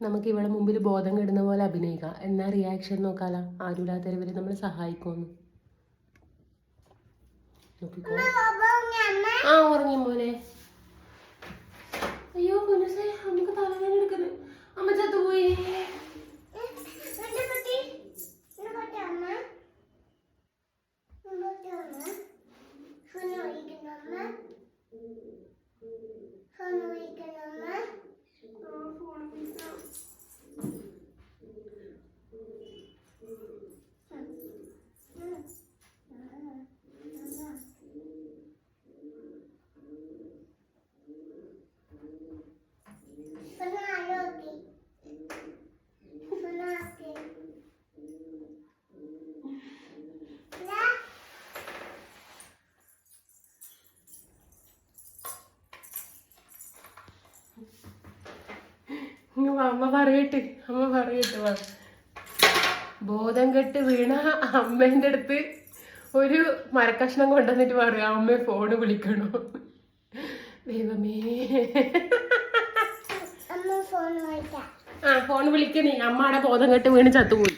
നമുക്ക് ഇവിടെ മുമ്പിൽ ബോധം കെടുന്ന പോലെ അഭിനയിക്കാം. എന്നാ റിയാക്ഷൻ നോക്കാലോ, ആരുമില്ലാത്തവരെ നമ്മൾ സഹായിക്കുമെന്ന്. നോക്കിക്കോ. ആ ഉറങ്ങി മോനെ. അയ്യോ കുഞ്ഞുസേ, നമുക്ക് തലവേദന എടുക്കുന്നു. അമ്മ ചത്തുപോയി. അമ്മ പറയട്ടെ, അമ്മ പറയട്ടെ. ബോധം കെട്ട് വീണ അമ്മേന്റെ അടുത്ത് ഒരു മരക്കഷ്ണം കൊണ്ടുവന്നിട്ട് പറയാം അമ്മ ഫോണ് വിളിക്കണോ. ദൈവമേ, ആ ഫോൺ വിളിക്കണേ. അമ്മ അവിടെ ബോധം കെട്ട് വീണ് ചത്തുപോയി.